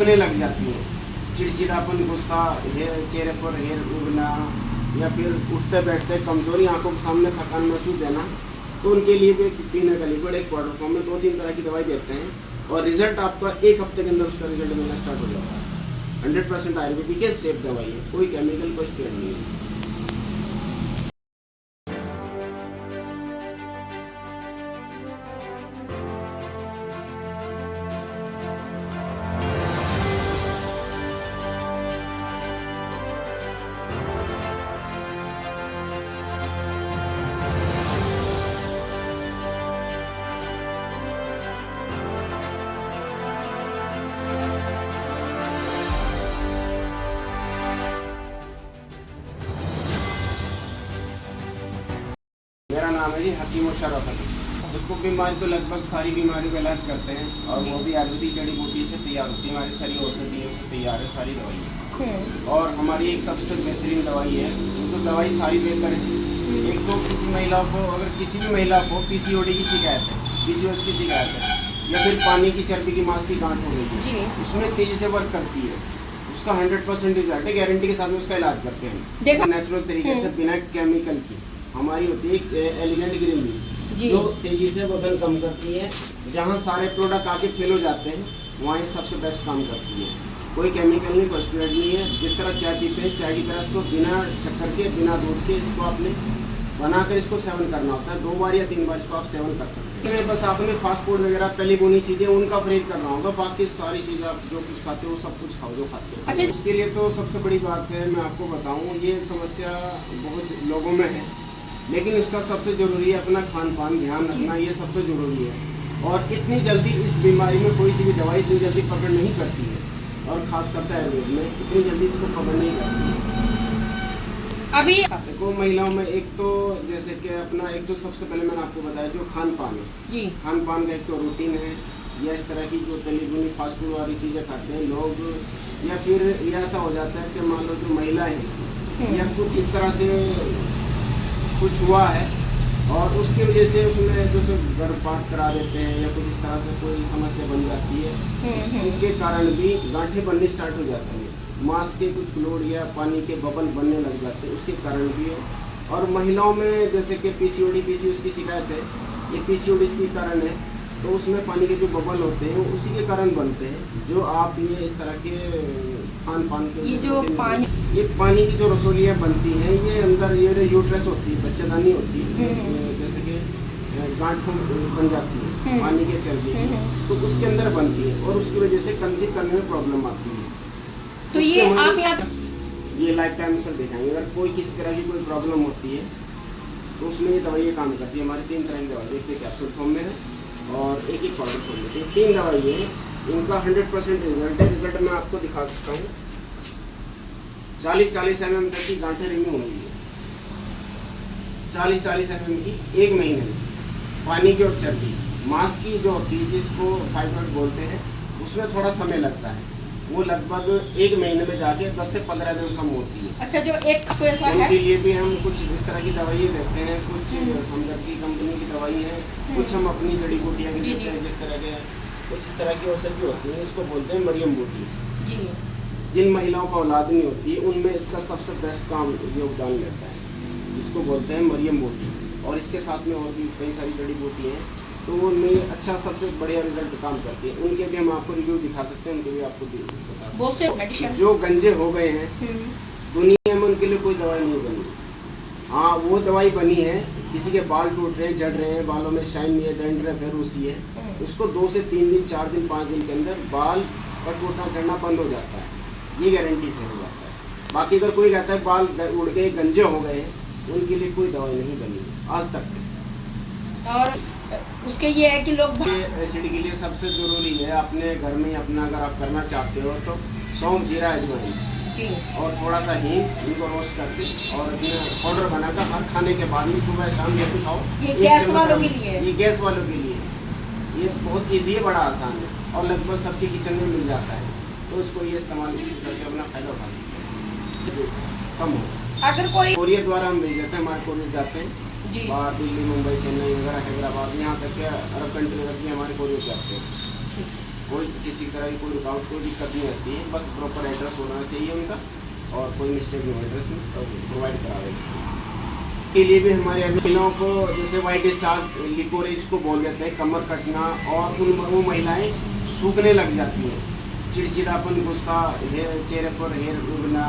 उगने लग जाती है, चिड़चिड़ापन, गुस्सा, चेहरे पर हेयर उगना, या फिर उठते बैठते कमजोरी, आंखों के सामने थकान महसूस देना, तो उनके लिए भी पीने का लिक्विड एक पाउडर फॉर्म में 2-3 तरह की दवाई देते हैं और रिजल्ट आपका 1 हफ्ते के अंदर उसका रिजल्ट मिलना स्टार्ट हो जाता है। 100% आयुर्वेदिक है, सेफ दवाई है, कोई केमिकल कोई स्टेट नहीं है। मेरा नाम है जी हकीम मुशर्रफ अली। देखो, बीमारी तो लगभग सारी बीमारियों का इलाज करते हैं और वो भी आयुर्वेदिक जड़ी बूटी से तैयार होती है। हमारी सारी औषधियों से तैयार है सारी दवाइयाँ, और हमारी एक सबसे बेहतरीन दवाई है। तो दवाई सारी बेहतर है। एक तो किसी महिला को, अगर किसी भी महिला को पीसीओडी की शिकायत है, पीसीओएस की शिकायत है, या फिर पानी की चर्बी की मांस की गांठ हो गई है, उसमें तेजी से वर्क करती है, उसका 100% रिजल्ट है, गारंटी के साथ में उसका इलाज करते हैं नेचुरल तरीके से, बिना केमिकल की। हमारी होती है एलिगेंट ग्रीन टी, जो तेजी से वजन कम करती है। जहाँ सारे प्रोडक्ट आके फेल हो जाते हैं, वहाँ ये सबसे बेस्ट काम करती है। कोई केमिकल नहीं, कोई स्टेरॉइड नहीं है। जिस तरह चाय पीते हैं, चाय की तरह इसको बिना शक्कर के, बिना दूध के, इसको आपने बनाकर इसको सेवन करना होता है। 2 बार या 3 बार इसको आप सेवन कर सकते हैं। बस आपने फास्ट फूड वगैरह, तली भुनी चीज़ें, उनका परहेज करना होगा। बाकी सारी चीज़ें आप जो कुछ खाते हो सब कुछ खाओ जो खाते हो। अच्छा, उसके लिए तो सबसे बड़ी बात है, मैं आपको बताऊँ, ये समस्या बहुत लोगों में है, लेकिन उसका सबसे ज़रूरी है अपना खान पान ध्यान रखना, ये सबसे ज़रूरी है। और इतनी जल्दी इस बीमारी में कोई सी भी दवाई इतनी जल्दी पकड़ नहीं करती है, और खास करता है आयुर्वेद में इतनी जल्दी इसको पकड़ नहीं करती है। अभी देखो, महिलाओं में एक तो जैसे कि अपना एक तो सबसे पहले मैंने आपको बताया जो खान पान है जी, खान पान का एक तो रूटीन है, या इस तरह की जो तली भुनी फास्ट फूड वाली चीज़ें खाते हैं लोग, या फिर ऐसा हो जाता है कि मान लो जो महिला है या कुछ इस तरह से कुछ हुआ है और उसकी वजह से उसमें जो गर्भपात करा देते हैं, या कुछ इस तरह से कोई समस्या बन जाती है, उसके कारण भी गांठें बननी स्टार्ट हो जाती है, मांस के कुछ फ्लूइड या पानी के बबल बनने लग जाते हैं, उसके कारण भी है। और महिलाओं में जैसे कि पीसीओडी पीसीओएस की शिकायत है, ये पीसीओडी के कारण है, तो उसमें पानी के जो बबल होते हैं उसी के कारण बनते हैं। जो आप ये इस तरह के खान पान के, ये पानी की जो रसोलियाँ बनती हैं, ये अंदर ये यूट्रस होती है, बच्चेदानी होती है, जैसे कि गांठ बन जाती है पानी के चलते, तो उसके अंदर बनती है और उसकी वजह से कंसीव करने में प्रॉब्लम आती है। तो ये आप यहाँ ये लाइफ टाइम सर दिखाएंगे। अगर कोई किसी तरह की कोई प्रॉब्लम होती है तो उसमें ये दवाई काम करती है। हमारी 3 तरह की दवाई, एक कैप्सूल फॉर्म में है और एक पाउडर फॉर्म में। 3 दवाई है, इनका 100% रिजल्ट है। रिजल्ट मैं आपको दिखा सकता हूँ। 40-40 mm तक की गांठें रिमूव होंगी, 40-40 mm की 1 महीने में। पानी की और चर्बी, मांस की जो होती है जिसको फाइब्रॉइड बोलते हैं, उसमें थोड़ा समय लगता है, वो लगभग 1 महीने में जाके 10 से 15 दिन कम होती है। अच्छा, जो एक तो ऐसा है, उनके लिए भी हम कुछ इस तरह की दवाई देते हैं, कुछ हमदर्द की कंपनी की दवाई है, कुछ हम अपनी जड़ी बूटियाँ भी देते हैं। जिस तरह के कुछ इस तरह की औषधि होती है, इसको बोलते हैं मरियम बूटी। जिन महिलाओं का औलाद नहीं होती है उनमें इसका सबसे बेस्ट काम योगदान लेता है, इसको बोलते हैं मरियम बूटी। और इसके साथ में और भी कई सारी जड़ी बूटी हैं, तो उनमें अच्छा सबसे बढ़िया रिजल्ट काम करती है। उनके भी हम आपको रिव्यू दिखा सकते हैं, उनके भी आपको बता। जो गंजे हो गए हैं दुनिया में, उनके लिए कोई दवाई नहीं बनी। हाँ, वो दवाई बनी है, किसी के बाल टूट रहे हैं, जड़ रहे हैं, बालों में शाइन नहीं है, डैंड्रफ है, रूसी है, उसको 2 से 3 दिन, 4 दिन, 5 दिन के अंदर बाल का टूटना झड़ना बंद हो जाता है, ये गारंटी से हो जाता है। बाकी अगर कोई कहता है बाल उड़ के गंजे हो गए, उनके लिए कोई दवाई नहीं बनी आज तक। और उसके ये है कि लोग एसिड के लिए सबसे जरूरी है अपने घर में अपना, अगर आप करना चाहते हो तो सौंफ, जीरा, अजवाइन और थोड़ा सा हींग, इनको रोस्ट करके और पाउडर बनाकर हर खाने के बाद में सुबह शाम जब भी खाओ। ये गैस वालों के लिए, ये गैस वालों के लिए ये बहुत ईजी है, बड़ा आसान है और लगभग सबके किचन में मिल जाता है, तो उसको ये इस्तेमाल करके अपना फायदा उठा सकते हैं, कम हो। अगर कोई कोरियर द्वारा हम भेज देते हैं, हमारे कोरियर जाते हैं बाहर, दिल्ली, मुंबई, चेन्नई वगैरह, हैदराबाद, यहाँ तक के अरब कंट्री तक भी हमारे कोरियर जाते हैं। कोई किसी तरह की कोई रुकावट कोई दिक्कत नहीं आती है, बस प्रॉपर एड्रेस होना चाहिए उनका और कोई मिस्टेक नहीं एड्रेस में तो प्रोवाइड करा देंगे। के लिए भी हमारे महिलाओं को जैसे वाइट डिस्चार्ज लिकोरेज को बोल देते हैं, कमर कटना और उन वो महिलाएं सूखने लग जाती हैं, चिड़चिड़ापन, गुस्सा, चेहरे पर हेयर उगना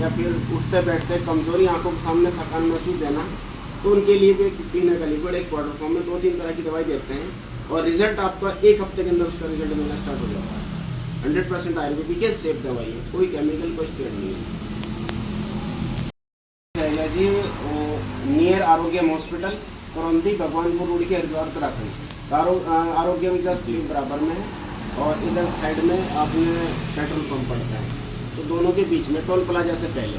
या फिर उठते बैठते कमजोरी, आंखों के सामने थकान महसूस देना, तो उनके लिए भी पीने का लिक्विड एक पाउडर फॉर्म में 2-3 तरह की दवाई देते हैं और रिजल्ट आपका 1 हफ्ते के अंदर उसका रिजल्ट मिलना स्टार्ट हो जाता है। 100% आयुर्वेदिक है, सेफ दवाई है, कोई केमिकल कोई स्टेट नहीं है। जी नियर आरोग्यम हॉस्पिटल, करौंदी, भगवानपुर रोड के हरिद्वार उत्तराखंड। आरोग्यम जस्ट बराबर में है और इधर साइड में आपने पेट्रोल पंप पड़ता है, तो दोनों के बीच में टोल प्लाजा से पहले।